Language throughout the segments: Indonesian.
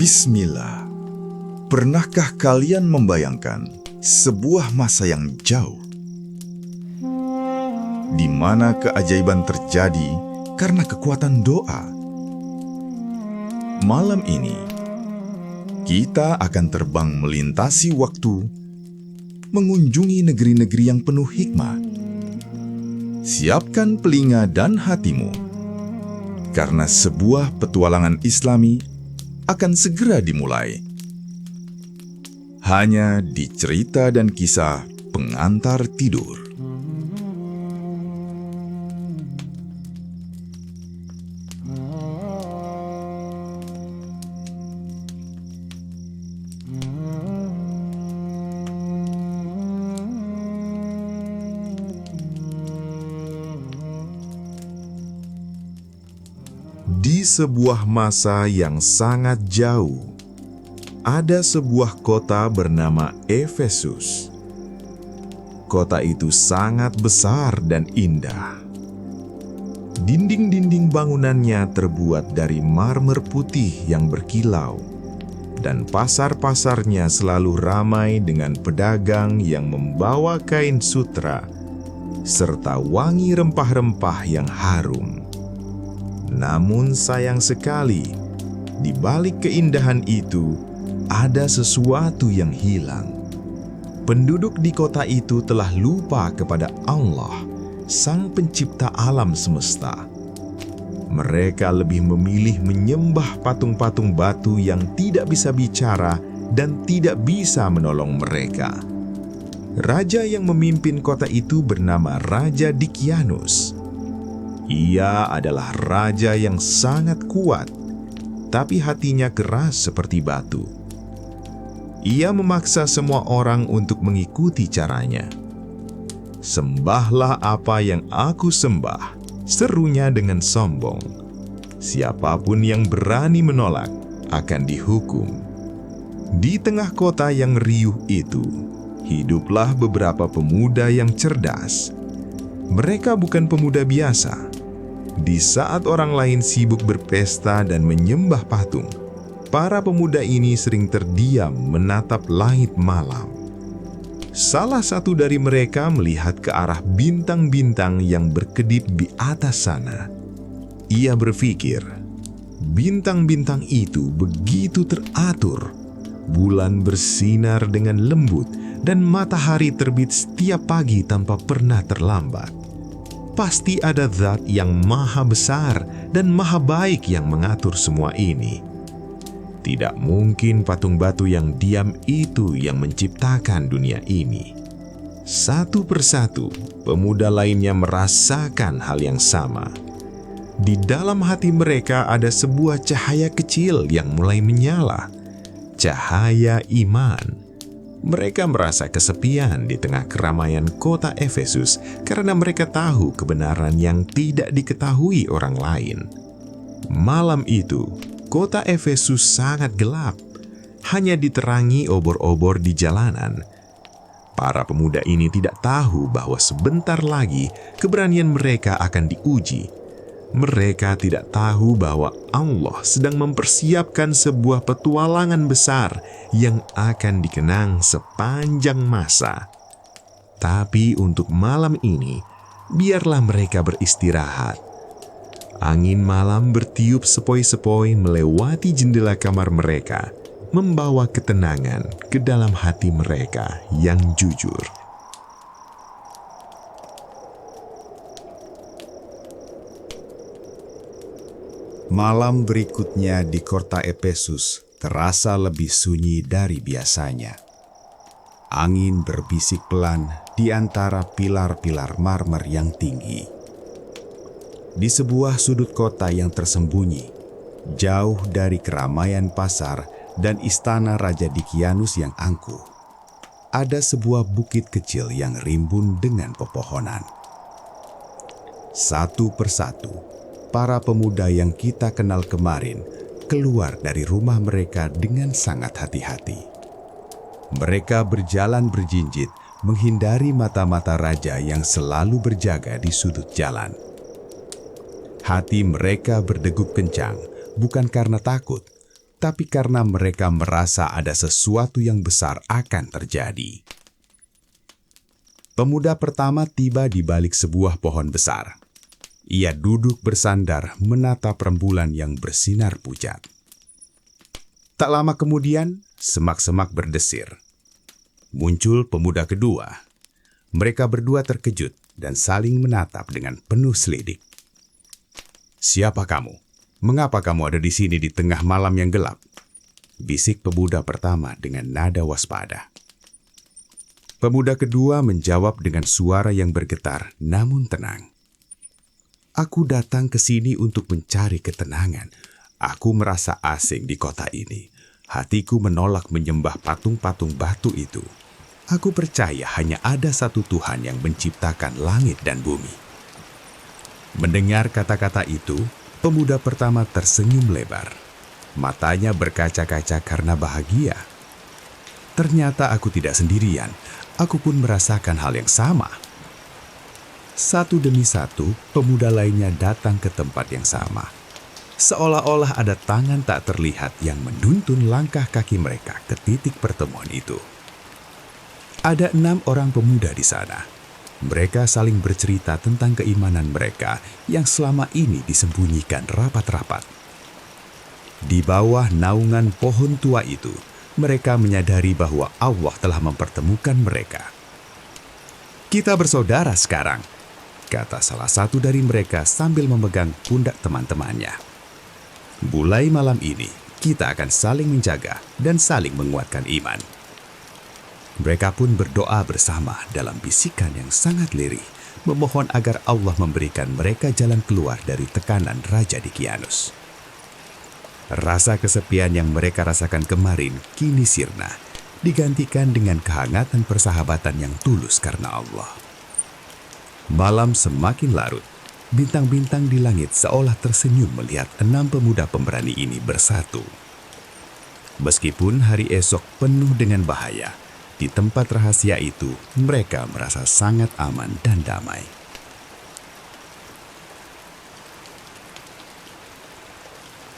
Bismillah. Pernahkah kalian membayangkan sebuah masa yang jauh, di mana keajaiban terjadi karena kekuatan doa? Malam ini, kita akan terbang melintasi waktu, mengunjungi negeri-negeri yang penuh hikmah. Siapkan telinga dan hatimu, karena sebuah petualangan Islami akan segera dimulai. Hanya di cerita dan kisah pengantar tidur. Di sebuah masa yang sangat jauh, ada sebuah kota bernama Efesus. Kota itu sangat besar dan indah. Dinding-dinding bangunannya terbuat dari marmer putih yang berkilau, dan pasar-pasarnya selalu ramai dengan pedagang yang membawa kain sutra serta wangi rempah-rempah yang harum. Namun sayang sekali, di balik keindahan itu ada sesuatu yang hilang. Penduduk di kota itu telah lupa kepada Allah, Sang Pencipta alam semesta. Mereka lebih memilih menyembah patung-patung batu yang tidak bisa bicara dan tidak bisa menolong mereka. Raja yang memimpin kota itu bernama Raja Dikianus. Ia adalah raja yang sangat kuat, tapi hatinya keras seperti batu. Ia memaksa semua orang untuk mengikuti caranya. "Sembahlah apa yang aku sembah," serunya dengan sombong. "Siapapun yang berani menolak akan dihukum." Di tengah kota yang riuh itu, hiduplah beberapa pemuda yang cerdas. Mereka bukan pemuda biasa. Di saat orang lain sibuk berpesta dan menyembah patung, para pemuda ini sering terdiam menatap langit malam. Salah satu dari mereka melihat ke arah bintang-bintang yang berkedip di atas sana. Ia berpikir, bintang-bintang itu begitu teratur. Bulan bersinar dengan lembut dan matahari terbit setiap pagi tanpa pernah terlambat. Pasti ada zat yang maha besar dan maha baik yang mengatur semua ini. Tidak mungkin patung batu yang diam itu yang menciptakan dunia ini. Satu persatu, pemuda lainnya merasakan hal yang sama. Di dalam hati mereka ada sebuah cahaya kecil yang mulai menyala. Cahaya iman. Mereka merasa kesepian di tengah keramaian kota Efesus karena mereka tahu kebenaran yang tidak diketahui orang lain. Malam itu, kota Efesus sangat gelap, hanya diterangi obor-obor di jalanan. Para pemuda ini tidak tahu bahwa sebentar lagi keberanian mereka akan diuji. Mereka tidak tahu bahwa Allah sedang mempersiapkan sebuah petualangan besar yang akan dikenang sepanjang masa. Tapi untuk malam ini, biarlah mereka beristirahat. Angin malam bertiup sepoi-sepoi melewati jendela kamar mereka, membawa ketenangan ke dalam hati mereka yang jujur. Malam berikutnya di kota Efesus terasa lebih sunyi dari biasanya. Angin berbisik pelan di antara pilar-pilar marmer yang tinggi. Di sebuah sudut kota yang tersembunyi, jauh dari keramaian pasar dan istana Raja Dikianus yang angkuh, ada sebuah bukit kecil yang rimbun dengan pepohonan. Satu persatu, para pemuda yang kita kenal kemarin keluar dari rumah mereka dengan sangat hati-hati. Mereka berjalan berjinjit menghindari mata-mata raja yang selalu berjaga di sudut jalan. Hati mereka berdegup kencang, bukan karena takut, tapi karena mereka merasa ada sesuatu yang besar akan terjadi. Pemuda pertama tiba di balik sebuah pohon besar. Ia duduk bersandar menatap rembulan yang bersinar pucat. Tak lama kemudian, semak-semak berdesir. Muncul pemuda kedua. Mereka berdua terkejut dan saling menatap dengan penuh selidik. "Siapa kamu? Mengapa kamu ada di sini di tengah malam yang gelap?" bisik pemuda pertama dengan nada waspada. Pemuda kedua menjawab dengan suara yang bergetar namun tenang. "Aku datang ke sini untuk mencari ketenangan. Aku merasa asing di kota ini. Hatiku menolak menyembah patung-patung batu itu. Aku percaya hanya ada satu Tuhan yang menciptakan langit dan bumi." Mendengar kata-kata itu, pemuda pertama tersenyum lebar. Matanya berkaca-kaca karena bahagia. "Ternyata aku tidak sendirian. Aku pun merasakan hal yang sama." Satu demi satu, pemuda lainnya datang ke tempat yang sama. Seolah-olah ada tangan tak terlihat yang menuntun langkah kaki mereka ke titik pertemuan itu. Ada 6 orang pemuda di sana. Mereka saling bercerita tentang keimanan mereka yang selama ini disembunyikan rapat-rapat. Di bawah naungan pohon tua itu, mereka menyadari bahwa Allah telah mempertemukan mereka. "Kita bersaudara sekarang," kata salah satu dari mereka sambil memegang pundak teman-temannya. "Mulai malam ini, kita akan saling menjaga dan saling menguatkan iman." Mereka pun berdoa bersama dalam bisikan yang sangat lirih, memohon agar Allah memberikan mereka jalan keluar dari tekanan Raja Dicyanus. Rasa kesepian yang mereka rasakan kemarin kini sirna, digantikan dengan kehangatan persahabatan yang tulus karena Allah. Malam semakin larut, bintang-bintang di langit seolah tersenyum melihat 6 pemuda pemberani ini bersatu. Meskipun hari esok penuh dengan bahaya, di tempat rahasia itu, mereka merasa sangat aman dan damai.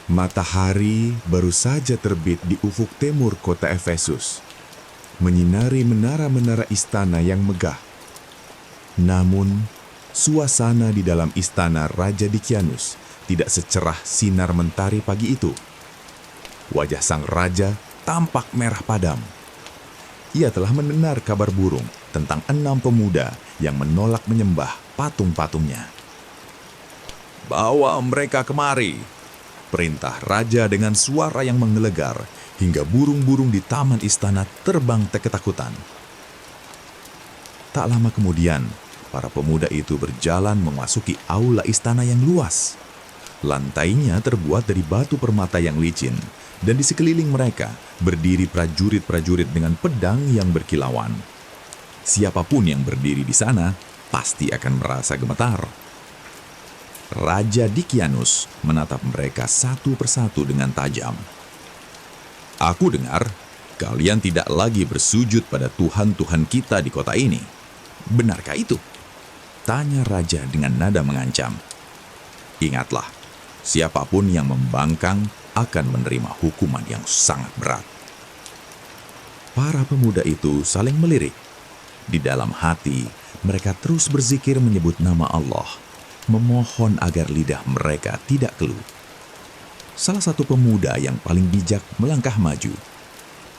Matahari baru saja terbit di ufuk timur kota Efesus, menyinari menara-menara istana yang megah. Namun, suasana di dalam istana Raja Dicyanus tidak secerah sinar mentari pagi itu. Wajah sang raja tampak merah padam. Ia telah mendengar kabar burung tentang 6 pemuda yang menolak menyembah patung-patungnya. "Bawa mereka kemari," perintah raja dengan suara yang menggelegar hingga burung-burung di taman istana terbang ketakutan. Tak lama kemudian, para pemuda itu berjalan memasuki aula istana yang luas. Lantainya terbuat dari batu permata yang licin, dan di sekeliling mereka berdiri prajurit-prajurit dengan pedang yang berkilauan. Siapapun yang berdiri di sana pasti akan merasa gemetar. Raja Dicyanus menatap mereka satu persatu dengan tajam. "Aku dengar kalian tidak lagi bersujud pada Tuhan-Tuhan kita di kota ini. Benarkah itu?" tanya raja dengan nada mengancam. "Ingatlah, siapapun yang membangkang akan menerima hukuman yang sangat berat." Para pemuda itu saling melirik. Di dalam hati, mereka terus berzikir menyebut nama Allah, memohon agar lidah mereka tidak keluh. Salah satu pemuda yang paling bijak melangkah maju.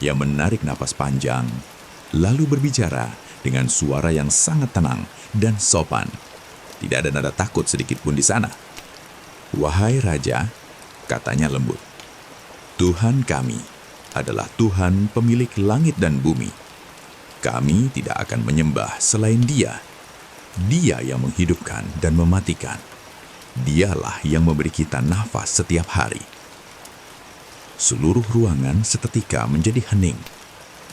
Ia menarik napas panjang, lalu berbicara dengan suara yang sangat tenang dan sopan. Tidak ada nada takut sedikit pun di sana. "Wahai Raja," katanya lembut, "Tuhan kami adalah Tuhan pemilik langit dan bumi. Kami tidak akan menyembah selain Dia. Dia yang menghidupkan dan mematikan. Dialah yang memberi kita nafas setiap hari." Seluruh ruangan seketika menjadi hening.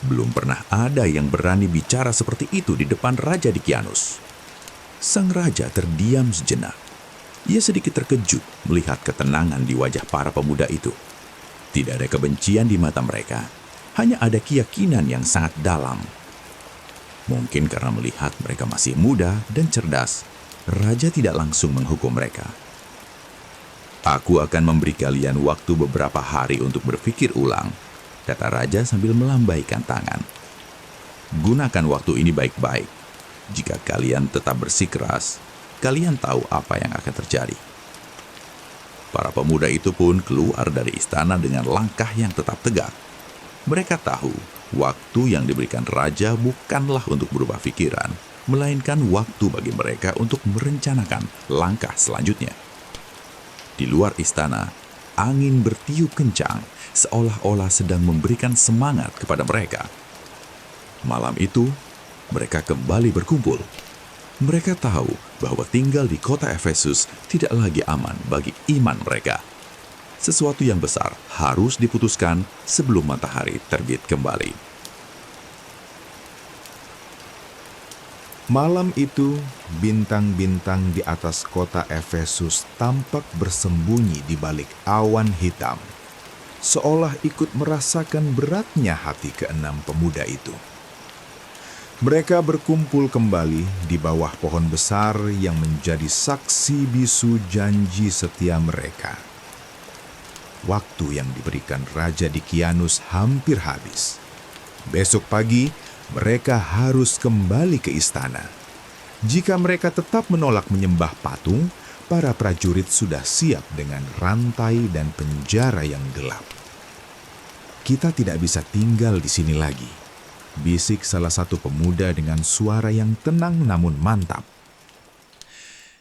Belum pernah ada yang berani bicara seperti itu di depan Raja Dicyanus. Sang raja terdiam sejenak. Ia sedikit terkejut melihat ketenangan di wajah para pemuda itu. Tidak ada kebencian di mata mereka, hanya ada keyakinan yang sangat dalam. Mungkin karena melihat mereka masih muda dan cerdas, raja tidak langsung menghukum mereka. "Aku akan memberi kalian waktu beberapa hari untuk berpikir ulang," kata raja sambil melambaikan tangan. "Gunakan waktu ini baik-baik. Jika kalian tetap bersikeras, kalian tahu apa yang akan terjadi." Para pemuda itu pun keluar dari istana dengan langkah yang tetap tegak. Mereka tahu waktu yang diberikan raja bukanlah untuk berubah pikiran, melainkan waktu bagi mereka untuk merencanakan langkah selanjutnya. Di luar istana, angin bertiup kencang, seolah-olah sedang memberikan semangat kepada mereka. Malam itu, mereka kembali berkumpul. Mereka tahu bahwa tinggal di kota Efesus tidak lagi aman bagi iman mereka. Sesuatu yang besar harus diputuskan sebelum matahari terbit kembali. Malam itu, bintang-bintang di atas kota Efesus tampak bersembunyi di balik awan hitam, seolah ikut merasakan beratnya hati keenam pemuda itu. Mereka berkumpul kembali di bawah pohon besar yang menjadi saksi bisu janji setia mereka. Waktu yang diberikan Raja Dikianus hampir habis. Besok pagi, mereka harus kembali ke istana. Jika mereka tetap menolak menyembah patung, para prajurit sudah siap dengan rantai dan penjara yang gelap. "Kita tidak bisa tinggal di sini lagi," bisik salah satu pemuda dengan suara yang tenang namun mantap.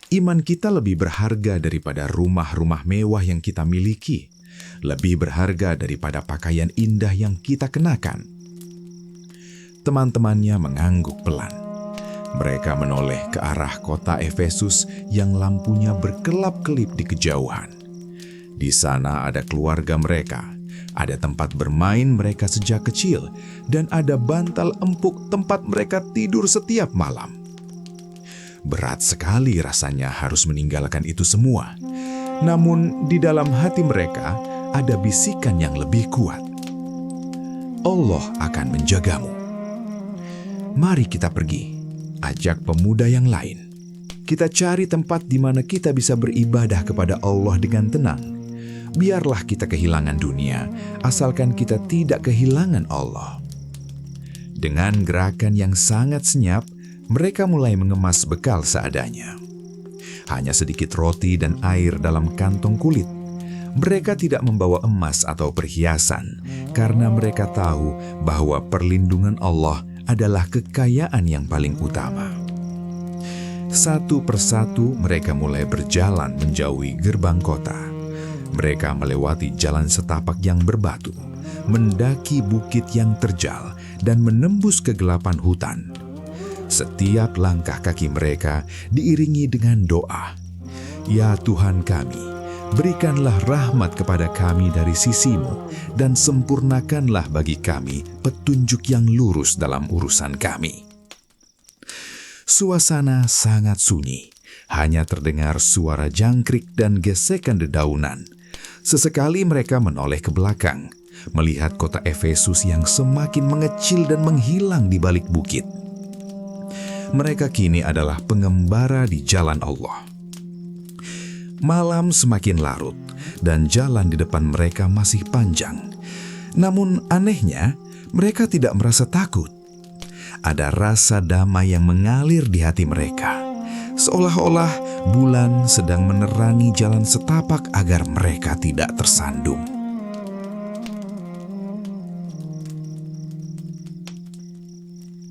"Iman kita lebih berharga daripada rumah-rumah mewah yang kita miliki, lebih berharga daripada pakaian indah yang kita kenakan." Teman-temannya mengangguk pelan. Mereka menoleh ke arah kota Efesus yang lampunya berkelap-kelip di kejauhan. Di sana ada keluarga mereka, ada tempat bermain mereka sejak kecil, dan ada bantal empuk tempat mereka tidur setiap malam. Berat sekali rasanya harus meninggalkan itu semua. Namun di dalam hati mereka ada bisikan yang lebih kuat. Allah akan menjagamu. "Mari kita pergi," ajak pemuda yang lain. "Kita cari tempat di mana kita bisa beribadah kepada Allah dengan tenang. Biarlah kita kehilangan dunia, asalkan kita tidak kehilangan Allah." Dengan gerakan yang sangat senyap, mereka mulai mengemas bekal seadanya. Hanya sedikit roti dan air dalam kantong kulit. Mereka tidak membawa emas atau perhiasan, karena mereka tahu bahwa perlindungan Allah adalah kekayaan yang paling utama. Satu persatu mereka mulai berjalan menjauhi gerbang kota. Mereka melewati jalan setapak yang berbatu, mendaki bukit yang terjal, dan menembus kegelapan hutan. Setiap langkah kaki mereka diiringi dengan doa. "Ya Tuhan kami, berikanlah rahmat kepada kami dari sisi-Mu, dan sempurnakanlah bagi kami petunjuk yang lurus dalam urusan kami." Suasana sangat sunyi, hanya terdengar suara jangkrik dan gesekan dedaunan. Sesekali mereka menoleh ke belakang, melihat kota Efesus yang semakin mengecil dan menghilang di balik bukit. Mereka kini adalah pengembara di jalan Allah. Malam semakin larut, dan jalan di depan mereka masih panjang. Namun anehnya, mereka tidak merasa takut. Ada rasa damai yang mengalir di hati mereka, seolah-olah bulan sedang menerangi jalan setapak agar mereka tidak tersandung.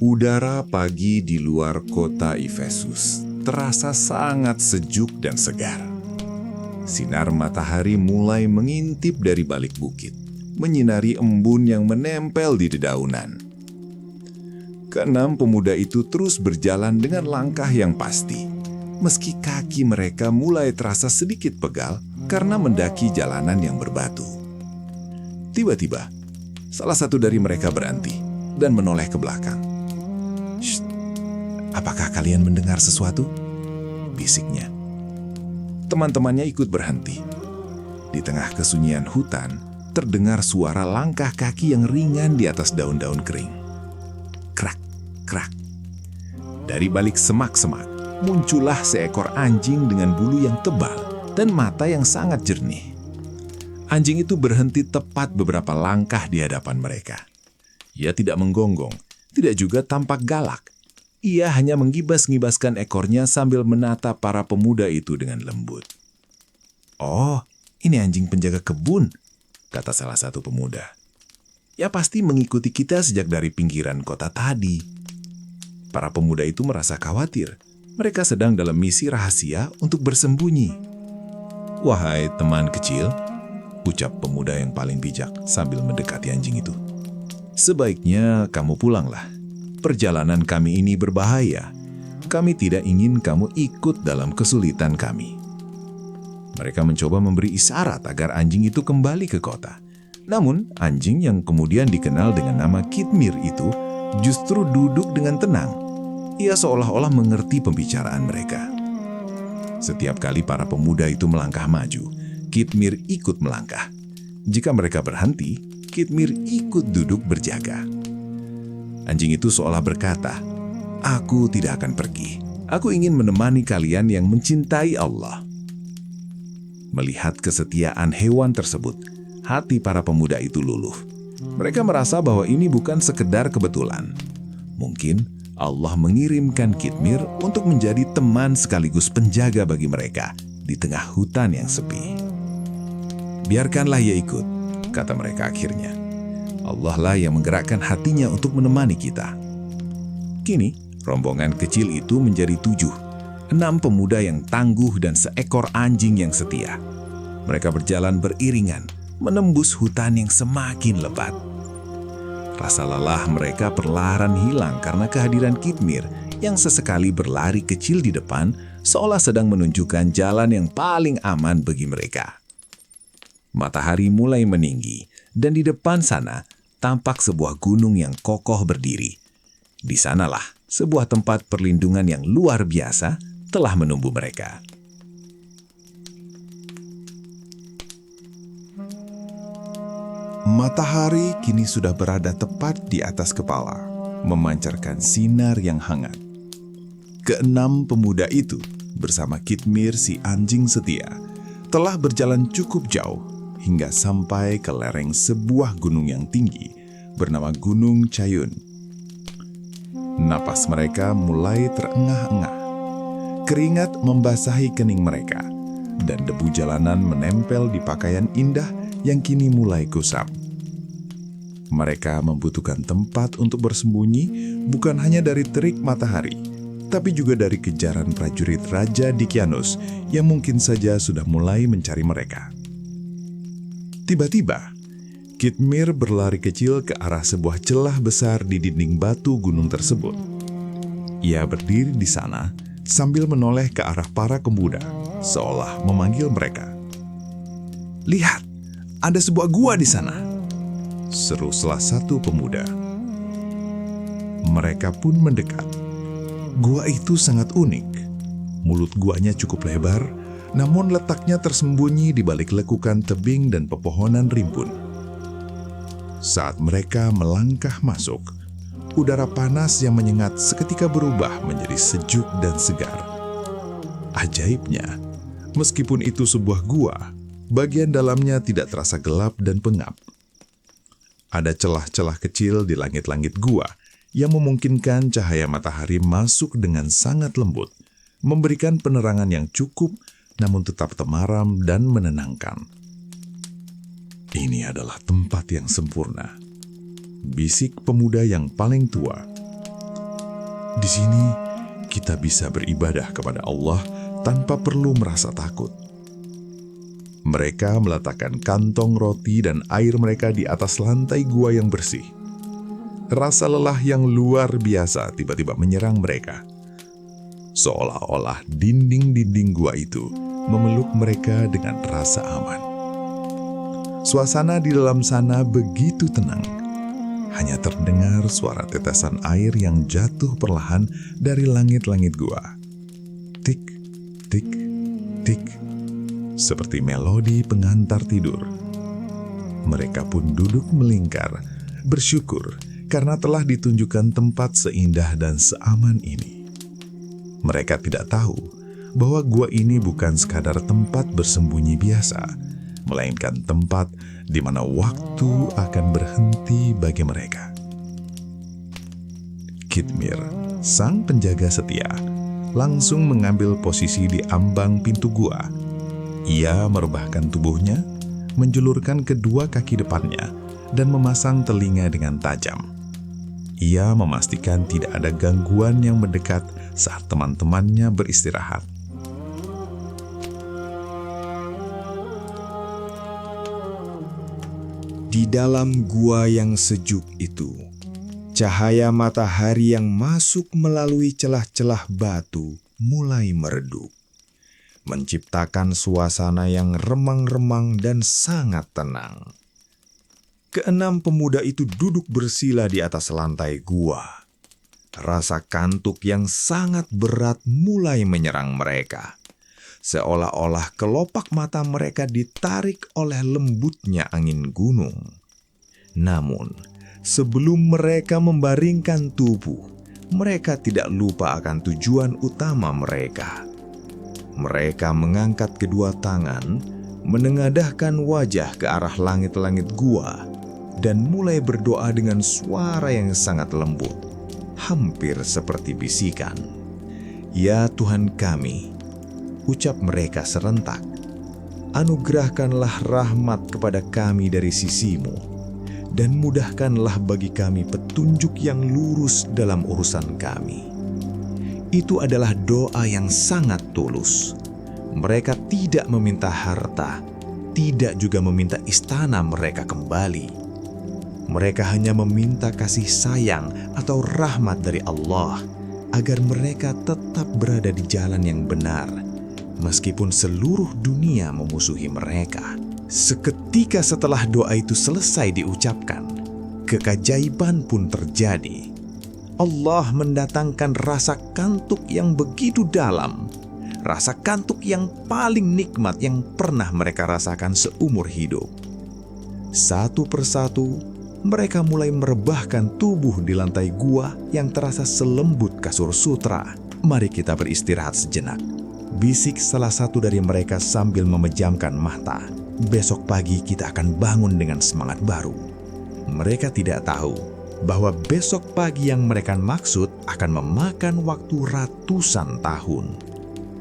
Udara pagi di luar kota Efesus terasa sangat sejuk dan segar. Sinar matahari mulai mengintip dari balik bukit, menyinari embun yang menempel di dedaunan. Keenam pemuda itu terus berjalan dengan langkah yang pasti, meski kaki mereka mulai terasa sedikit pegal karena mendaki jalanan yang berbatu. Tiba-tiba, salah satu dari mereka berhenti dan menoleh ke belakang. "Shh, apakah kalian mendengar sesuatu?" bisiknya. Teman-temannya ikut berhenti. Di tengah kesunyian hutan, terdengar suara langkah kaki yang ringan di atas daun-daun kering. Krak, krak. Dari balik semak-semak, muncullah seekor anjing dengan bulu yang tebal dan mata yang sangat jernih. Anjing itu berhenti tepat beberapa langkah di hadapan mereka. Ia tidak menggonggong, tidak juga tampak galak. Ia hanya menggibas-ngibaskan ekornya sambil menatap para pemuda itu dengan lembut. "Oh, ini anjing penjaga kebun," kata salah satu pemuda. "Ya pasti mengikuti kita sejak dari pinggiran kota tadi." Para pemuda itu merasa khawatir. Mereka sedang dalam misi rahasia untuk bersembunyi. "Wahai teman kecil," ucap pemuda yang paling bijak sambil mendekati anjing itu, "sebaiknya kamu pulanglah. Perjalanan kami ini berbahaya. Kami tidak ingin kamu ikut dalam kesulitan kami." Mereka mencoba memberi isyarat agar anjing itu kembali ke kota. Namun, anjing yang kemudian dikenal dengan nama Khitmir itu justru duduk dengan tenang. Ia seolah-olah mengerti pembicaraan mereka. Setiap kali para pemuda itu melangkah maju, Khitmir ikut melangkah. Jika mereka berhenti, Khitmir ikut duduk berjaga. Anjing itu seolah berkata, "Aku tidak akan pergi. Aku ingin menemani kalian yang mencintai Allah." Melihat kesetiaan hewan tersebut, hati para pemuda itu luluh. Mereka merasa bahwa ini bukan sekedar kebetulan. Mungkin Allah mengirimkan Khitmir untuk menjadi teman sekaligus penjaga bagi mereka di tengah hutan yang sepi. "Biarkanlah ia ikut," kata mereka akhirnya. Allah lah yang menggerakkan hatinya untuk menemani kita. Kini, rombongan kecil itu menjadi 7. 6 pemuda yang tangguh dan seekor anjing yang setia. Mereka berjalan beriringan, menembus hutan yang semakin lebat. Rasa lelah mereka perlahan hilang karena kehadiran Khitmir yang sesekali berlari kecil di depan, seolah sedang menunjukkan jalan yang paling aman bagi mereka. Matahari mulai meninggi, dan di depan sana tampak sebuah gunung yang kokoh berdiri. Di sanalah sebuah tempat perlindungan yang luar biasa telah menunggu mereka. Matahari kini sudah berada tepat di atas kepala, memancarkan sinar yang hangat. Keenam pemuda itu, bersama Khitmir si anjing setia, telah berjalan cukup jauh hingga sampai ke lereng sebuah gunung yang tinggi bernama Gunung Chayun. Napas mereka mulai terengah-engah. Keringat membasahi kening mereka, dan debu jalanan menempel di pakaian indah yang kini mulai kusam. Mereka membutuhkan tempat untuk bersembunyi bukan hanya dari terik matahari, tapi juga dari kejaran prajurit Raja Dicyanus yang mungkin saja sudah mulai mencari mereka. Tiba-tiba, Khitmir berlari kecil ke arah sebuah celah besar di dinding batu gunung tersebut. Ia berdiri di sana sambil menoleh ke arah para pemuda, seolah memanggil mereka. "Lihat, ada sebuah gua di sana," seru salah satu pemuda. Mereka pun mendekat. Gua itu sangat unik. Mulut guanya cukup lebar, namun letaknya tersembunyi di balik lekukan tebing dan pepohonan rimbun. Saat mereka melangkah masuk, udara panas yang menyengat seketika berubah menjadi sejuk dan segar. Ajaibnya, meskipun itu sebuah gua, bagian dalamnya tidak terasa gelap dan pengap. Ada celah-celah kecil di langit-langit gua yang memungkinkan cahaya matahari masuk dengan sangat lembut, memberikan penerangan yang cukup namun tetap temaram dan menenangkan. "Ini adalah tempat yang sempurna," bisik pemuda yang paling tua. "Di sini kita bisa beribadah kepada Allah tanpa perlu merasa takut." Mereka meletakkan kantong roti dan air mereka di atas lantai gua yang bersih. Rasa lelah yang luar biasa tiba-tiba menyerang mereka. Seolah-olah dinding-dinding gua itu memeluk mereka dengan rasa aman. Suasana di dalam sana begitu tenang. Hanya terdengar suara tetesan air yang jatuh perlahan dari langit-langit gua. Tik, tik, tik. Seperti melodi pengantar tidur. Mereka pun duduk melingkar, bersyukur karena telah ditunjukkan tempat seindah dan seaman ini. Mereka tidak tahu bahwa gua ini bukan sekadar tempat bersembunyi biasa, melainkan tempat di mana waktu akan berhenti bagi mereka. Khidmir, sang penjaga setia, langsung mengambil posisi di ambang pintu gua. Ia merebahkan tubuhnya, menjulurkan kedua kaki depannya, dan memasang telinga dengan tajam. Ia memastikan tidak ada gangguan yang mendekat saat teman-temannya beristirahat. Di dalam gua yang sejuk itu, cahaya matahari yang masuk melalui celah-celah batu mulai meredup, menciptakan suasana yang remang-remang dan sangat tenang. Keenam pemuda itu duduk bersila di atas lantai gua. Rasa kantuk yang sangat berat mulai menyerang mereka, seolah-olah kelopak mata mereka ditarik oleh lembutnya angin gunung. Namun, sebelum mereka membaringkan tubuh, mereka tidak lupa akan tujuan utama mereka. Mereka mengangkat kedua tangan, menengadahkan wajah ke arah langit-langit gua, dan mulai berdoa dengan suara yang sangat lembut, hampir seperti bisikan. "Ya Tuhan kami," ucap mereka serentak, "anugerahkanlah rahmat kepada kami dari sisi-Mu, dan mudahkanlah bagi kami petunjuk yang lurus dalam urusan kami." Itu adalah doa yang sangat tulus. Mereka tidak meminta harta, tidak juga meminta istana mereka kembali. Mereka hanya meminta kasih sayang atau rahmat dari Allah agar mereka tetap berada di jalan yang benar, meskipun seluruh dunia memusuhi mereka. Seketika setelah doa itu selesai diucapkan, keajaiban pun terjadi. Allah mendatangkan rasa kantuk yang begitu dalam, rasa kantuk yang paling nikmat yang pernah mereka rasakan seumur hidup. Satu persatu, mereka mulai merebahkan tubuh di lantai gua yang terasa selembut kasur sutra. "Mari kita beristirahat sejenak," bisik salah satu dari mereka sambil memejamkan mata. "Besok pagi kita akan bangun dengan semangat baru." Mereka tidak tahu bahwa besok pagi yang mereka maksud akan memakan waktu ratusan tahun.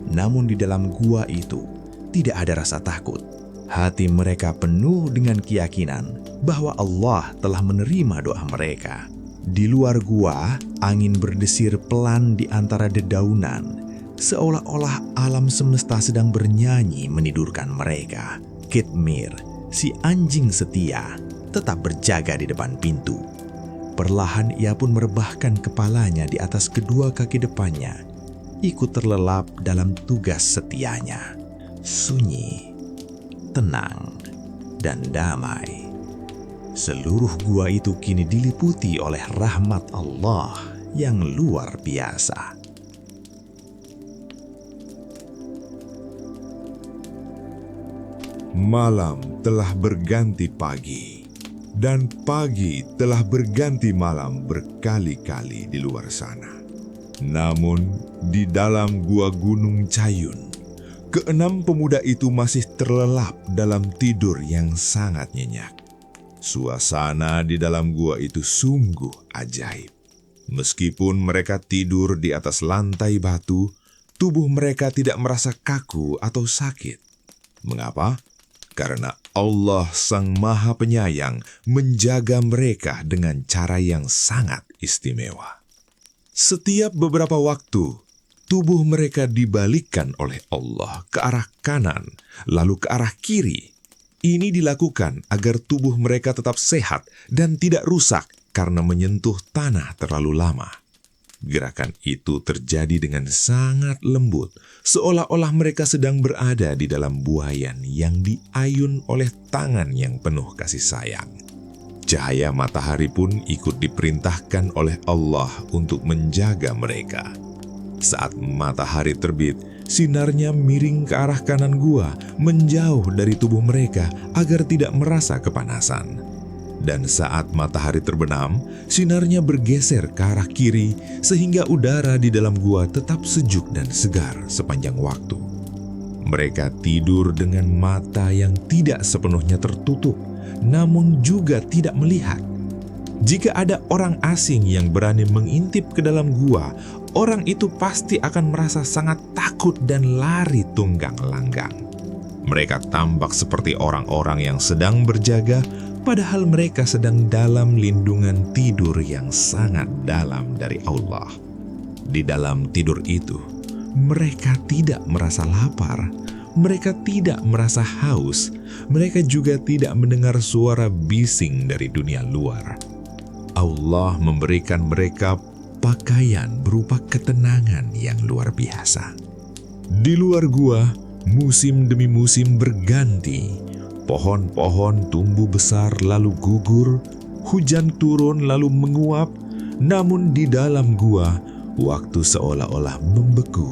Namun di dalam gua itu tidak ada rasa takut. Hati mereka penuh dengan keyakinan bahwa Allah telah menerima doa mereka. Di luar gua, angin berdesir pelan di antara dedaunan, seolah-olah alam semesta sedang bernyanyi menidurkan mereka. Khidmir, si anjing setia, tetap berjaga di depan pintu. Perlahan ia pun merebahkan kepalanya di atas kedua kaki depannya, ikut terlelap dalam tugas setianya. Sunyi, tenang, dan damai. Seluruh gua itu kini diliputi oleh rahmat Allah yang luar biasa. Malam telah berganti pagi, dan pagi telah berganti malam berkali-kali di luar sana. Namun, di dalam gua Gunung Cayun, keenam pemuda itu masih terlelap dalam tidur yang sangat nyenyak. Suasana di dalam gua itu sungguh ajaib. Meskipun mereka tidur di atas lantai batu, tubuh mereka tidak merasa kaku atau sakit. Mengapa? Karena Allah Sang Maha Penyayang menjaga mereka dengan cara yang sangat istimewa. Setiap beberapa waktu, tubuh mereka dibalikkan oleh Allah ke arah kanan, lalu ke arah kiri. Ini dilakukan agar tubuh mereka tetap sehat dan tidak rusak karena menyentuh tanah terlalu lama. Gerakan itu terjadi dengan sangat lembut, seolah-olah mereka sedang berada di dalam buayan yang diayun oleh tangan yang penuh kasih sayang. Cahaya matahari pun ikut diperintahkan oleh Allah untuk menjaga mereka. Saat matahari terbit, sinarnya miring ke arah kanan gua, menjauh dari tubuh mereka agar tidak merasa kepanasan. Dan saat matahari terbenam, sinarnya bergeser ke arah kiri sehingga udara di dalam gua tetap sejuk dan segar sepanjang waktu. Mereka tidur dengan mata yang tidak sepenuhnya tertutup, namun juga tidak melihat. Jika ada orang asing yang berani mengintip ke dalam gua, orang itu pasti akan merasa sangat takut dan lari tunggang langgang. Mereka tampak seperti orang-orang yang sedang berjaga, padahal mereka sedang dalam lindungan tidur yang sangat dalam dari Allah. Di dalam tidur itu, mereka tidak merasa lapar, mereka tidak merasa haus, mereka juga tidak mendengar suara bising dari dunia luar. Allah memberikan mereka pakaian berupa ketenangan yang luar biasa. Di luar gua, musim demi musim berganti. Pohon-pohon tumbuh besar lalu gugur, hujan turun lalu menguap, namun di dalam gua, waktu seolah-olah membeku.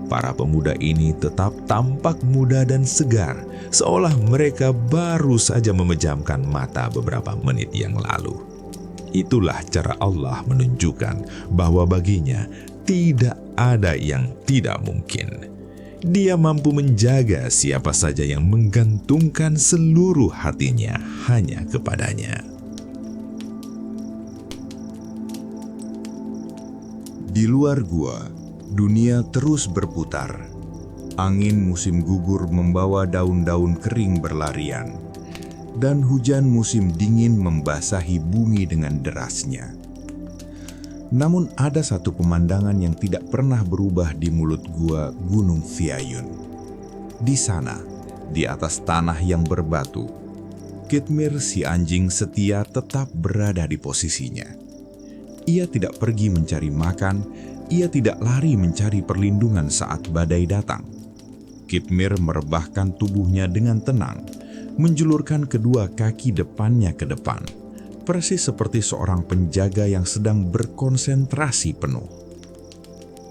Para pemuda ini tetap tampak muda dan segar, seolah mereka baru saja memejamkan mata beberapa menit yang lalu. Itulah cara Allah menunjukkan bahwa baginya tidak ada yang tidak mungkin. Dia mampu menjaga siapa saja yang menggantungkan seluruh hatinya hanya kepadanya. Di luar gua, dunia terus berputar. Angin musim gugur membawa daun-daun kering berlarian, dan hujan musim dingin membasahi bumi dengan derasnya. Namun ada satu pemandangan yang tidak pernah berubah di mulut gua Gunung Fiayun. Di sana, di atas tanah yang berbatu, Khitmir si anjing setia tetap berada di posisinya. Ia tidak pergi mencari makan, ia tidak lari mencari perlindungan saat badai datang. Khitmir merebahkan tubuhnya dengan tenang, menjulurkan kedua kaki depannya ke depan, persis seperti seorang penjaga yang sedang berkonsentrasi penuh.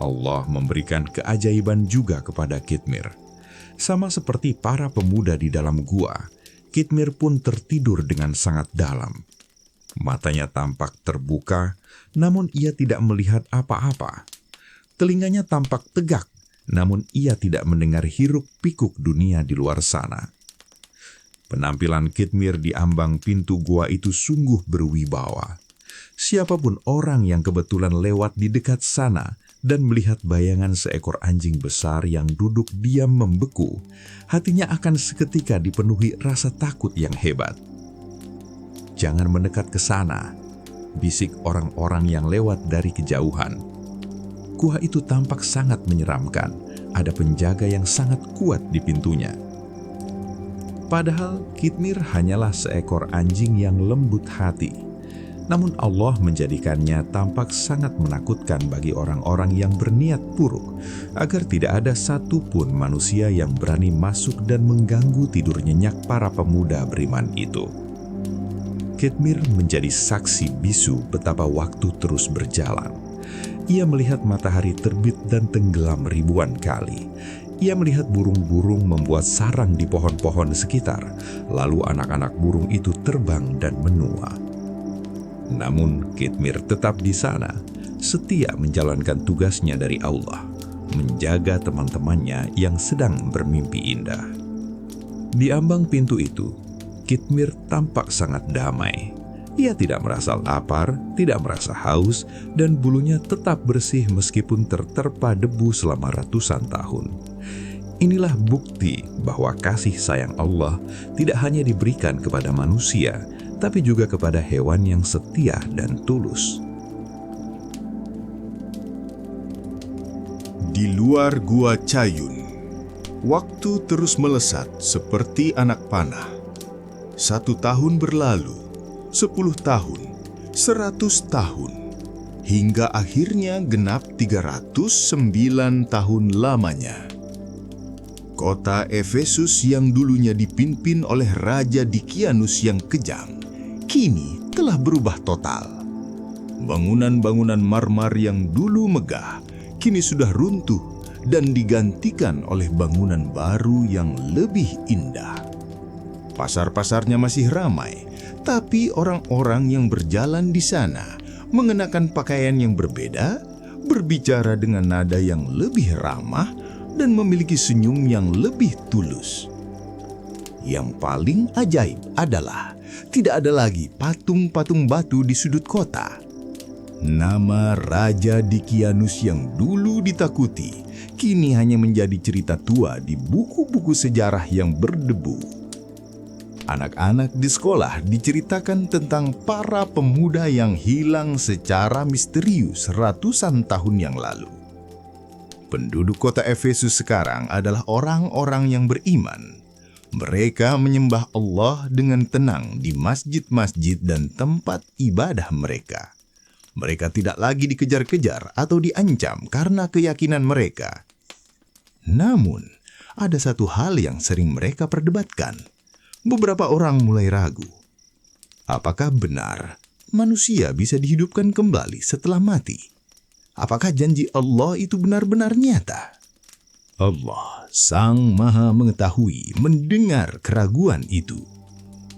Allah memberikan keajaiban juga kepada Khitmir. Sama seperti para pemuda di dalam gua, Khitmir pun tertidur dengan sangat dalam. Matanya tampak terbuka, namun ia tidak melihat apa-apa. Telinganya tampak tegak, namun ia tidak mendengar hiruk-pikuk dunia di luar sana. Penampilan Khitmir di ambang pintu gua itu sungguh berwibawa. Siapapun orang yang kebetulan lewat di dekat sana dan melihat bayangan seekor anjing besar yang duduk diam membeku, hatinya akan seketika dipenuhi rasa takut yang hebat. "Jangan mendekat ke sana," bisik orang-orang yang lewat dari kejauhan. Gua itu tampak sangat menyeramkan. Ada penjaga yang sangat kuat di pintunya. Padahal Khitmir hanyalah seekor anjing yang lembut hati. Namun Allah menjadikannya tampak sangat menakutkan bagi orang-orang yang berniat buruk, agar tidak ada satupun manusia yang berani masuk dan mengganggu tidur nyenyak para pemuda beriman itu. Khitmir menjadi saksi bisu betapa waktu terus berjalan. Ia melihat matahari terbit dan tenggelam ribuan kali. Ia melihat burung-burung membuat sarang di pohon-pohon sekitar, lalu anak-anak burung itu terbang dan menua. Namun Khitmir tetap di sana, setia menjalankan tugasnya dari Allah, menjaga teman-temannya yang sedang bermimpi indah. Di ambang pintu itu, Khitmir tampak sangat damai. Ia tidak merasa lapar, tidak merasa haus, dan bulunya tetap bersih meskipun terterpa debu selama ratusan tahun. Inilah bukti bahwa kasih sayang Allah tidak hanya diberikan kepada manusia, tapi juga kepada hewan yang setia dan tulus. Di luar gua Cayun, waktu terus melesat seperti anak panah. 1 tahun berlalu, 10 tahun, 100 tahun, hingga akhirnya genap 309 tahun lamanya. Kota Efesus yang dulunya dipimpin oleh Raja Dikianus yang kejam, kini telah berubah total. Bangunan-bangunan marmer yang dulu megah, kini sudah runtuh dan digantikan oleh bangunan baru yang lebih indah. Pasar-pasarnya masih ramai, Tapi orang-orang yang berjalan di sana mengenakan pakaian yang berbeda, berbicara dengan nada yang lebih ramah, dan memiliki senyum yang lebih tulus. Yang paling ajaib adalah tidak ada lagi patung-patung batu di sudut kota. Nama Raja Dikianus yang dulu ditakuti kini hanya menjadi cerita tua di buku-buku sejarah yang berdebu. Anak-anak di sekolah diceritakan tentang para pemuda yang hilang secara misterius ratusan tahun yang lalu. Penduduk kota Efesus sekarang adalah orang-orang yang beriman. Mereka menyembah Allah dengan tenang di masjid-masjid dan tempat ibadah mereka. Mereka tidak lagi dikejar-kejar atau diancam karena keyakinan mereka. Namun, ada satu hal yang sering mereka perdebatkan. Beberapa orang mulai ragu. Apakah benar manusia bisa dihidupkan kembali setelah mati? Apakah janji Allah itu benar-benar nyata? Allah, Sang Maha Mengetahui, mendengar keraguan itu.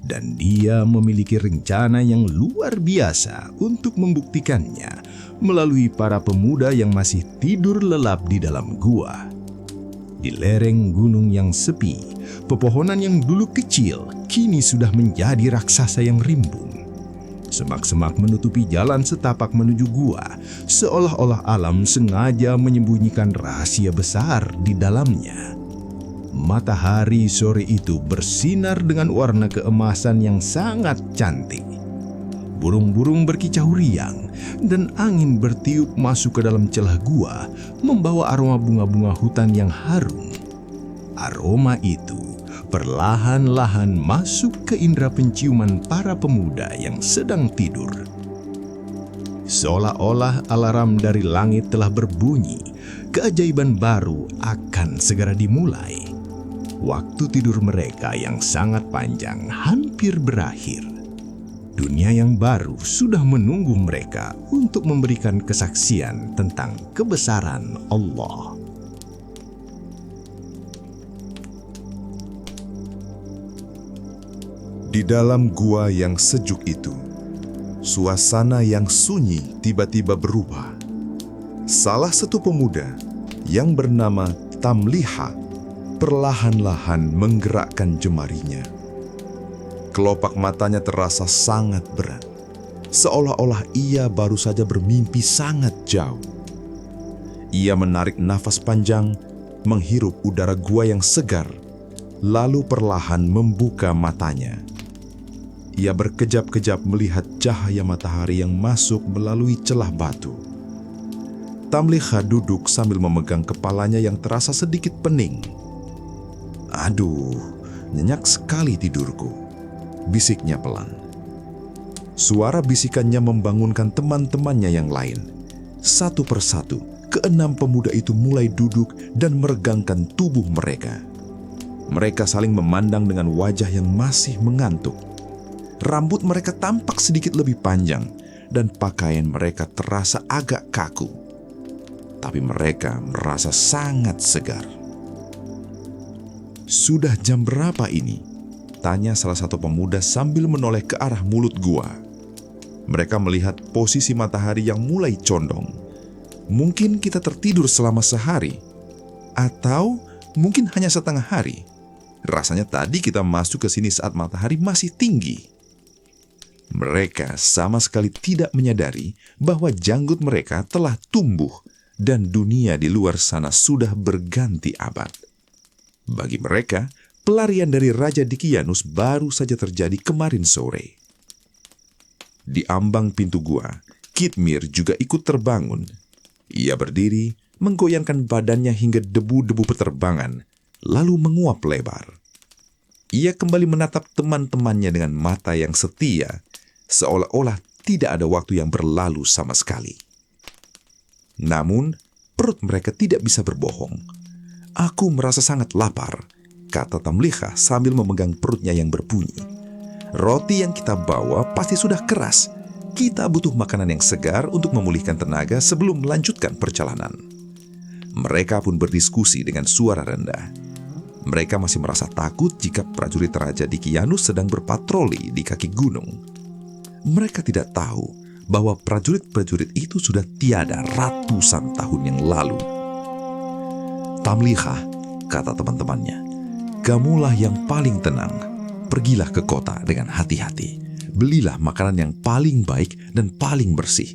Dan Dia memiliki rencana yang luar biasa untuk membuktikannya melalui para pemuda yang masih tidur lelap di dalam gua. Di lereng gunung yang sepi, pepohonan yang dulu kecil kini sudah menjadi raksasa yang rimbun. Semak-semak menutupi jalan setapak menuju gua, seolah-olah alam sengaja menyembunyikan rahasia besar di dalamnya. Matahari sore itu bersinar dengan warna keemasan yang sangat cantik. Burung-burung berkicau riang dan angin bertiup masuk ke dalam celah gua, membawa aroma bunga-bunga hutan yang harum. Aroma itu perlahan-lahan masuk ke indera penciuman para pemuda yang sedang tidur. Seolah-olah alarm dari langit telah berbunyi, keajaiban baru akan segera dimulai. Waktu tidur mereka yang sangat panjang hampir berakhir. Dunia yang baru sudah menunggu mereka untuk memberikan kesaksian tentang kebesaran Allah. Di dalam gua yang sejuk itu, suasana yang sunyi tiba-tiba berubah. Salah satu pemuda yang bernama Tamliha perlahan-lahan menggerakkan jemarinya. Kelopak matanya terasa sangat berat, seolah-olah ia baru saja bermimpi sangat jauh. Ia menarik nafas panjang, menghirup udara gua yang segar, lalu perlahan membuka matanya. Ia berkejap-kejap melihat cahaya matahari yang masuk melalui celah batu. Tamliha duduk sambil memegang kepalanya yang terasa sedikit pening. "Aduh, nyenyak sekali tidurku," bisiknya pelan. Suara bisikannya membangunkan teman-temannya yang lain. Satu persatu, keenam pemuda itu mulai duduk dan meregangkan tubuh mereka. Mereka saling memandang dengan wajah yang masih mengantuk. Rambut mereka tampak sedikit lebih panjang dan pakaian mereka terasa agak kaku. Tapi mereka merasa sangat segar. "Sudah jam berapa ini?" tanya salah satu pemuda sambil menoleh ke arah mulut gua. Mereka melihat posisi matahari yang mulai condong. Mungkin kita tertidur selama sehari, atau mungkin hanya setengah hari. Rasanya tadi kita masuk ke sini saat matahari masih tinggi. Mereka sama sekali tidak menyadari bahwa janggut mereka telah tumbuh dan dunia di luar sana sudah berganti abad. Bagi mereka, pelarian dari Raja Dikianus baru saja terjadi kemarin sore. Di ambang pintu gua, Kitmir juga ikut terbangun. Ia berdiri, menggoyangkan badannya hingga debu-debu peterbangan, lalu menguap lebar. Ia kembali menatap teman-temannya dengan mata yang setia, seolah-olah tidak ada waktu yang berlalu sama sekali. Namun, perut mereka tidak bisa berbohong. "Aku merasa sangat lapar," kata Tamliha sambil memegang perutnya yang berbunyi. "Roti yang kita bawa pasti sudah keras. Kita butuh makanan yang segar untuk memulihkan tenaga sebelum melanjutkan perjalanan." Mereka pun berdiskusi dengan suara rendah. Mereka masih merasa takut jika prajurit Raja Dikianus sedang berpatroli di kaki gunung. Mereka tidak tahu bahwa prajurit-prajurit itu sudah tiada ratusan tahun yang lalu. "Tamliha," kata teman-temannya, "kamulah yang paling tenang. Pergilah ke kota dengan hati-hati. Belilah makanan yang paling baik dan paling bersih.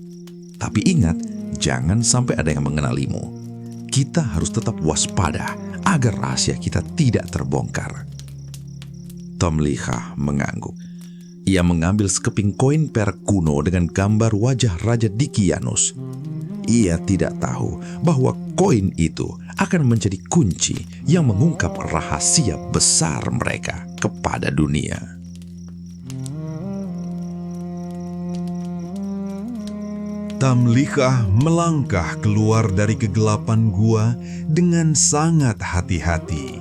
Tapi ingat, jangan sampai ada yang mengenalimu. Kita harus tetap waspada agar rahasia kita tidak terbongkar." Tamliha mengangguk. Ia mengambil sekeping koin perak kuno dengan gambar wajah Raja Dikianus. Ia tidak tahu bahwa koin itu akan menjadi kunci yang mengungkap rahasia besar mereka kepada dunia. Tamliha melangkah keluar dari kegelapan gua dengan sangat hati-hati.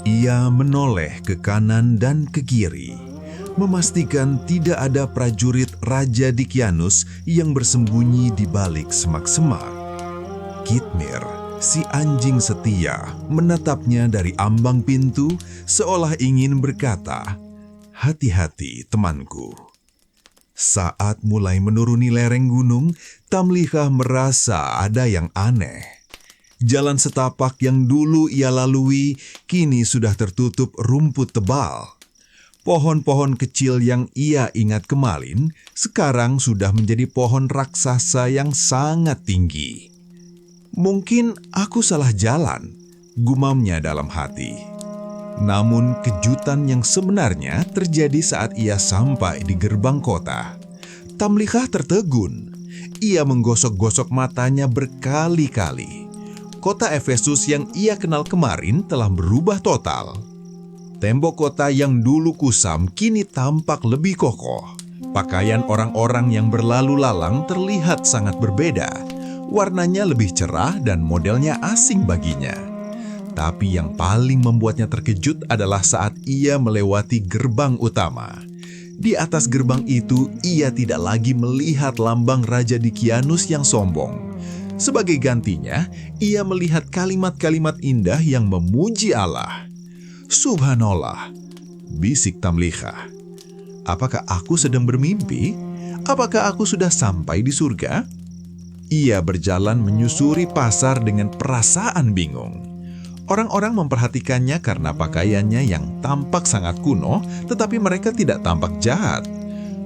Ia menoleh ke kanan dan ke kiri, memastikan tidak ada prajurit Raja Dikianus yang bersembunyi di balik semak-semak. Kitmir, si anjing setia, menatapnya dari ambang pintu seolah ingin berkata, "Hati-hati temanku." Saat mulai menuruni lereng gunung, Tamliha merasa ada yang aneh. Jalan setapak yang dulu ia lalui kini sudah tertutup rumput tebal. Pohon-pohon kecil yang ia ingat kemarin sekarang sudah menjadi pohon raksasa yang sangat tinggi. "Mungkin aku salah jalan," gumamnya dalam hati. Namun kejutan yang sebenarnya terjadi saat ia sampai di gerbang kota. Tamliha tertegun. Ia menggosok-gosok matanya berkali-kali. Kota Efesus yang ia kenal kemarin telah berubah total. Tembok kota yang dulu kusam kini tampak lebih kokoh. Pakaian orang-orang yang berlalu lalang terlihat sangat berbeda. Warnanya lebih cerah dan modelnya asing baginya. Tapi yang paling membuatnya terkejut adalah saat ia melewati gerbang utama. Di atas gerbang itu, ia tidak lagi melihat lambang Raja Dikianus yang sombong. Sebagai gantinya, ia melihat kalimat-kalimat indah yang memuji Allah. "Subhanallah," bisik Tamliha. "Apakah aku sedang bermimpi? Apakah aku sudah sampai di surga?" Ia berjalan menyusuri pasar dengan perasaan bingung. Orang-orang memperhatikannya karena pakaiannya yang tampak sangat kuno, tetapi mereka tidak tampak jahat.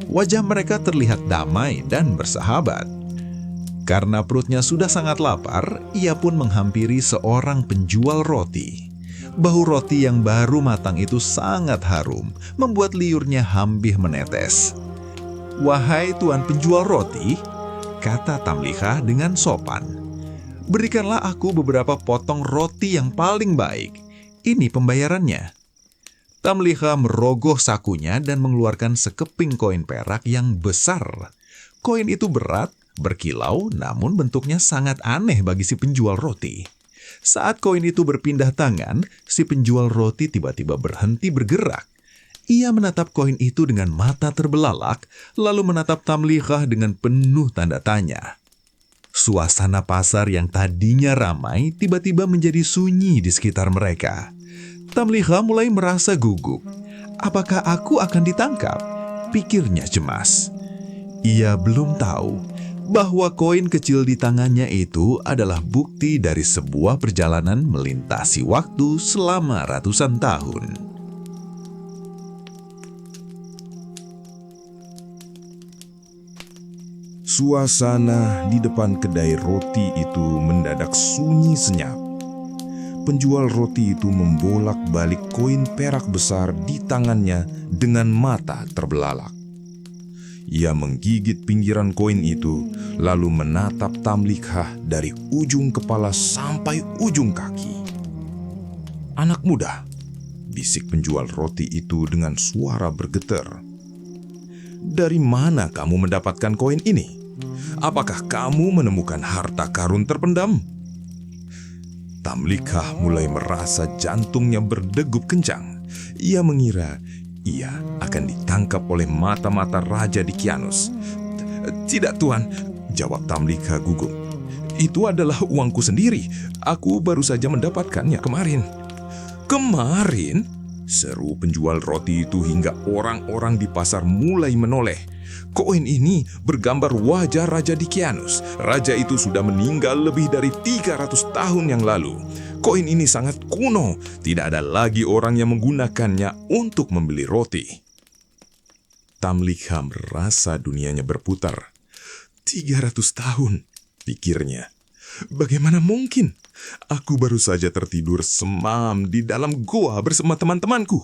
Wajah mereka terlihat damai dan bersahabat. Karena perutnya sudah sangat lapar, ia pun menghampiri seorang penjual roti. Bahu roti yang baru matang itu sangat harum, membuat liurnya hambih menetes. "Wahai tuan penjual roti," kata Tamliha dengan sopan, "berikanlah aku beberapa potong roti yang paling baik. Ini pembayarannya." Tamliha merogoh sakunya dan mengeluarkan sekeping koin perak yang besar. Koin itu berat, berkilau, namun bentuknya sangat aneh bagi si penjual roti. Saat koin itu berpindah tangan, si penjual roti tiba-tiba berhenti bergerak. Ia menatap koin itu dengan mata terbelalak, lalu menatap Tamliha dengan penuh tanda tanya. Suasana pasar yang tadinya ramai tiba-tiba menjadi sunyi di sekitar mereka. Tamliha mulai merasa gugup. Apakah aku akan ditangkap? Pikirnya cemas. Ia belum tahu bahwa koin kecil di tangannya itu adalah bukti dari sebuah perjalanan melintasi waktu selama ratusan tahun. Suasana di depan kedai roti itu mendadak sunyi senyap. Penjual roti itu membolak-balik koin perak besar di tangannya dengan mata terbelalak. Ia menggigit pinggiran koin itu, lalu menatap Tamliha dari ujung kepala sampai ujung kaki. "Anak muda," bisik penjual roti itu dengan suara bergetar. "Dari mana kamu mendapatkan koin ini? Apakah kamu menemukan harta karun terpendam?" Tamliha mulai merasa jantungnya berdegup kencang. Ia mengira ia akan ditangkap oleh mata-mata Raja Dikianus. "Tidak, Tuan," jawab Tamliha gugup. "Itu adalah uangku sendiri. Aku baru saja mendapatkannya kemarin." Kemarin, seru penjual roti itu hingga orang-orang di pasar mulai menoleh. Koin ini bergambar wajah Raja Dikianus. Raja itu sudah meninggal lebih dari 300 tahun yang lalu. Koin ini sangat kuno, tidak ada lagi orang yang menggunakannya untuk membeli roti. Tamlikha merasa dunianya berputar. 300 tahun, pikirnya. Bagaimana mungkin? Aku baru saja tertidur semalam di dalam goa bersama teman-temanku.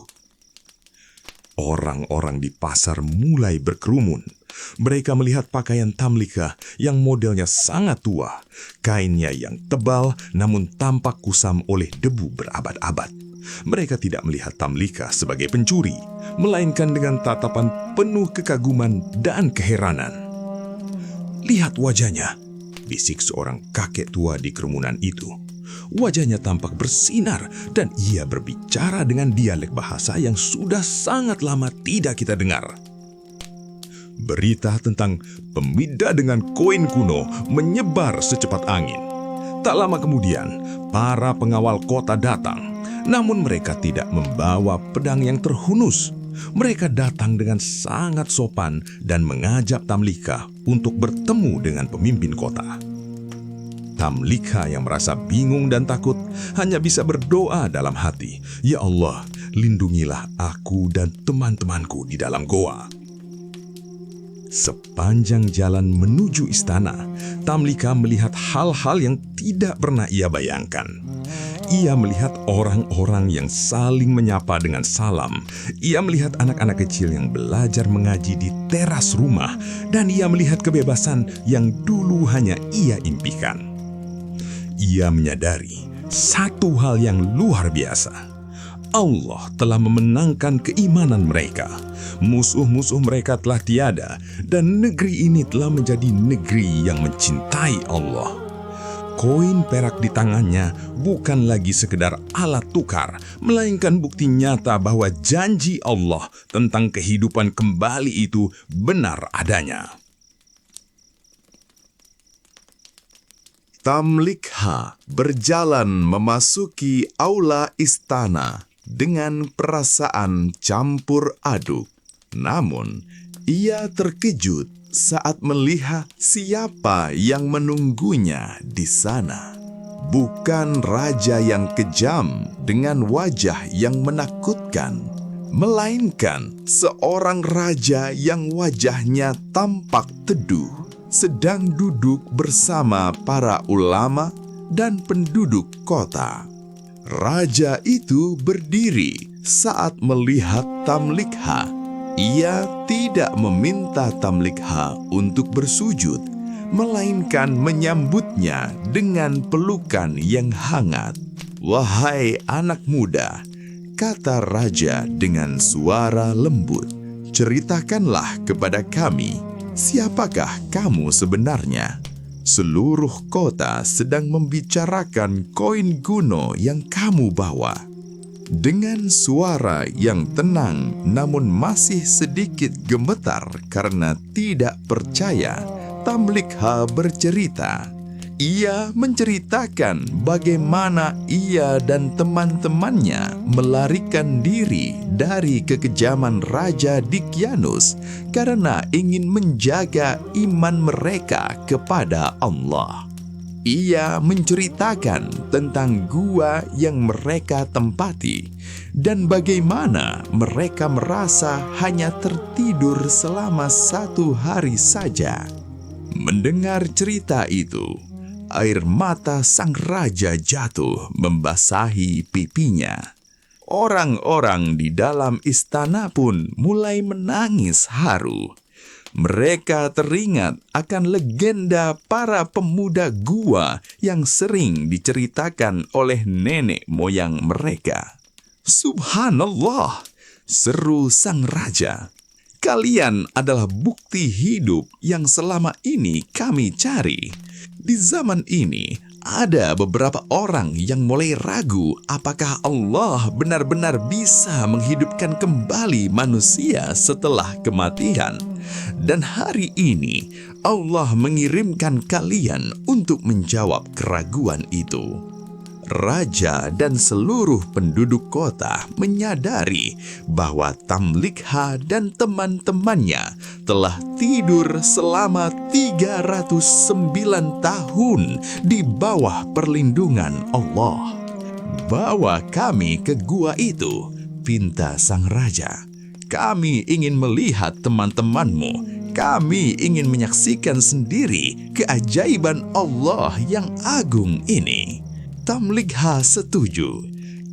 Orang-orang di pasar mulai berkerumun. Mereka melihat pakaian Tamlikha yang modelnya sangat tua. Kainnya yang tebal namun tampak kusam oleh debu berabad-abad. Mereka tidak melihat Tamlikha sebagai pencuri, melainkan dengan tatapan penuh kekaguman dan keheranan. "Lihat wajahnya," bisik seorang kakek tua di kerumunan itu. Wajahnya tampak bersinar dan ia berbicara dengan dialek bahasa yang sudah sangat lama tidak kita dengar. Berita tentang pemida dengan koin kuno menyebar secepat angin. Tak lama kemudian, para pengawal kota datang. Namun mereka tidak membawa pedang yang terhunus. Mereka datang dengan sangat sopan dan mengajak Tamlikha untuk bertemu dengan pemimpin kota. Tamlikha yang merasa bingung dan takut hanya bisa berdoa dalam hati, "Ya Allah, lindungilah aku dan teman-temanku di dalam goa." Sepanjang jalan menuju istana, Tamlikha melihat hal-hal yang tidak pernah ia bayangkan. Ia melihat orang-orang yang saling menyapa dengan salam. Ia melihat anak-anak kecil yang belajar mengaji di teras rumah. Dan ia melihat kebebasan yang dulu hanya ia impikan. Ia menyadari satu hal yang luar biasa. Allah telah memenangkan keimanan mereka. Musuh-musuh mereka telah tiada. Dan negeri ini telah menjadi negeri yang mencintai Allah. Koin perak di tangannya bukan lagi sekedar alat tukar, melainkan bukti nyata bahwa janji Allah tentang kehidupan kembali itu benar adanya. Tamlikha berjalan memasuki aula istana dengan perasaan campur aduk. Namun, ia terkejut saat melihat siapa yang menunggunya di sana. Bukan raja yang kejam dengan wajah yang menakutkan, melainkan seorang raja yang wajahnya tampak teduh, sedang duduk bersama para ulama dan penduduk kota. Raja itu berdiri saat melihat Tamlikha. Ia tidak meminta Tamlikha untuk bersujud, melainkan menyambutnya dengan pelukan yang hangat. "Wahai anak muda," kata raja dengan suara lembut, "ceritakanlah kepada kami, siapakah kamu sebenarnya?" Seluruh kota sedang membicarakan koin kuno yang kamu bawa. Dengan suara yang tenang namun masih sedikit gemetar karena tidak percaya, Tamlikha bercerita. Ia menceritakan bagaimana ia dan teman-temannya melarikan diri dari kekejaman Raja Dikianus karena ingin menjaga iman mereka kepada Allah. Ia menceritakan tentang gua yang mereka tempati dan bagaimana mereka merasa hanya tertidur selama 1 hari saja. Mendengar cerita itu, air mata sang raja jatuh membasahi pipinya. Orang-orang di dalam istana pun mulai menangis haru. Mereka teringat akan legenda para pemuda gua yang sering diceritakan oleh nenek moyang mereka. "Subhanallah," seru sang raja. "Kalian adalah bukti hidup yang selama ini kami cari. Di zaman ini, ada beberapa orang yang mulai ragu apakah Allah benar-benar bisa menghidupkan kembali manusia setelah kematian. Dan hari ini, Allah mengirimkan kalian untuk menjawab keraguan itu." Raja dan seluruh penduduk kota menyadari bahwa Tamlikha dan teman-temannya telah tidur selama 309 tahun di bawah perlindungan Allah. "Bawa kami ke gua itu," pinta sang raja. "Kami ingin melihat teman-temanmu. Kami ingin menyaksikan sendiri keajaiban Allah yang agung ini." Tamlikha setuju.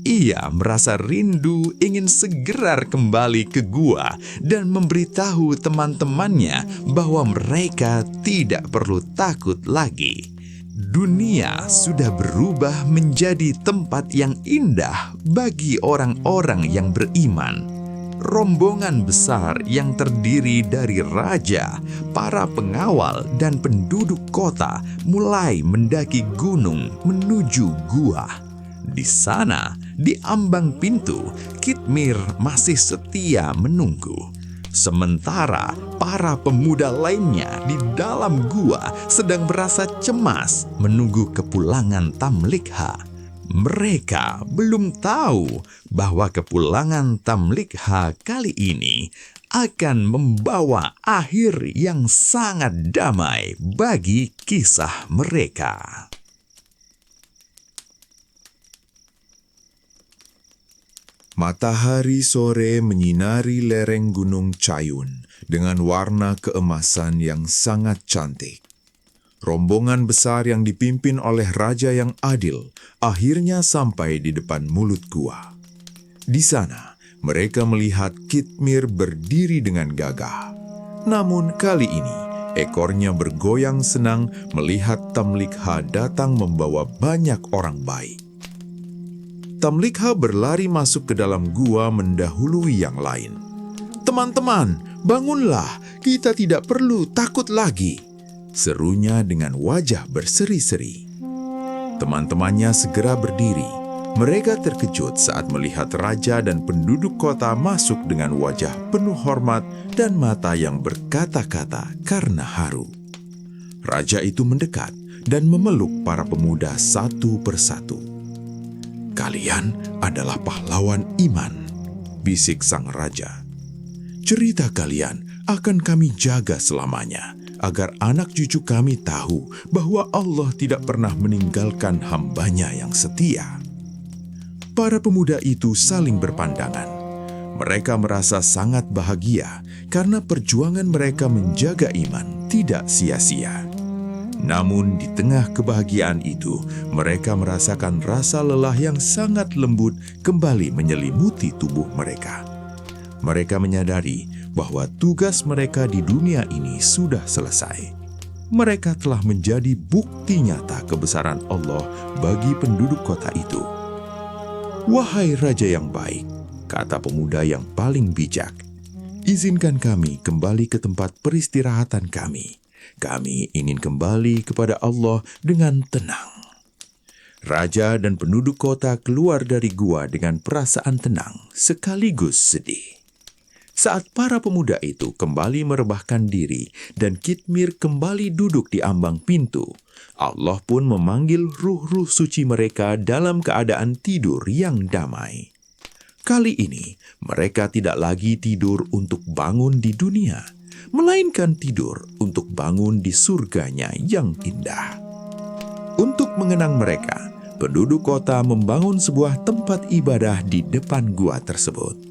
Ia merasa rindu ingin segera kembali ke gua dan memberitahu teman-temannya bahwa mereka tidak perlu takut lagi. Dunia sudah berubah menjadi tempat yang indah bagi orang-orang yang beriman. Rombongan besar yang terdiri dari raja, para pengawal, dan penduduk kota mulai mendaki gunung menuju gua. Di sana, di ambang pintu, Kitmir masih setia menunggu. Sementara para pemuda lainnya di dalam gua sedang merasa cemas menunggu kepulangan Tamlikha. Mereka belum tahu bahwa kepulangan Tamlikha kali ini akan membawa akhir yang sangat damai bagi kisah mereka. Matahari sore menyinari lereng Gunung Cayun dengan warna keemasan yang sangat cantik. Rombongan besar yang dipimpin oleh raja yang adil akhirnya sampai di depan mulut gua. Di sana, mereka melihat Kitmir berdiri dengan gagah. Namun kali ini, ekornya bergoyang senang melihat Tamlikha datang membawa banyak orang baik. Tamlikha berlari masuk ke dalam gua mendahului yang lain. "Teman-teman, bangunlah, kita tidak perlu takut lagi," serunya dengan wajah berseri-seri. Teman-temannya segera berdiri. Mereka terkejut saat melihat raja dan penduduk kota masuk dengan wajah penuh hormat dan mata yang berkata-kata karena haru. Raja itu mendekat dan memeluk para pemuda satu persatu. "Kalian adalah pahlawan iman," bisik sang raja. "Cerita kalian akan kami jaga selamanya, agar anak cucu kami tahu bahwa Allah tidak pernah meninggalkan hambanya yang setia." Para pemuda itu saling berpandangan. Mereka merasa sangat bahagia karena perjuangan mereka menjaga iman tidak sia-sia. Namun di tengah kebahagiaan itu, mereka merasakan rasa lelah yang sangat lembut kembali menyelimuti tubuh mereka. Mereka menyadari bahwa tugas mereka di dunia ini sudah selesai. Mereka telah menjadi bukti nyata kebesaran Allah bagi penduduk kota itu. "Wahai raja yang baik," kata pemuda yang paling bijak, "izinkan kami kembali ke tempat peristirahatan kami. Kami ingin kembali kepada Allah dengan tenang." Raja dan penduduk kota keluar dari gua dengan perasaan tenang sekaligus sedih. Saat para pemuda itu kembali merebahkan diri dan Kitmir kembali duduk di ambang pintu, Allah pun memanggil ruh-ruh suci mereka dalam keadaan tidur yang damai. Kali ini, mereka tidak lagi tidur untuk bangun di dunia, melainkan tidur untuk bangun di surganya yang indah. Untuk mengenang mereka, penduduk kota membangun sebuah tempat ibadah di depan gua tersebut.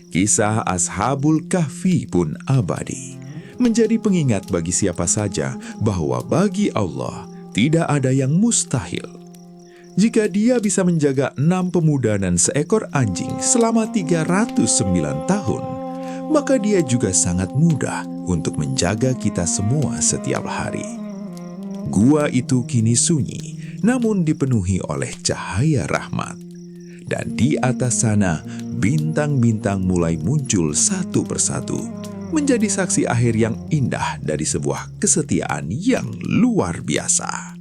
Kisah Ashabul Kahfi pun abadi, menjadi pengingat bagi siapa saja bahwa bagi Allah tidak ada yang mustahil. Jika Dia bisa menjaga 6 pemuda dan seekor anjing selama 309 tahun, maka Dia juga sangat mudah untuk menjaga kita semua setiap hari. Gua itu kini sunyi, namun dipenuhi oleh cahaya rahmat. Dan di atas sana, bintang-bintang mulai muncul satu persatu, menjadi saksi akhir yang indah dari sebuah kesetiaan yang luar biasa.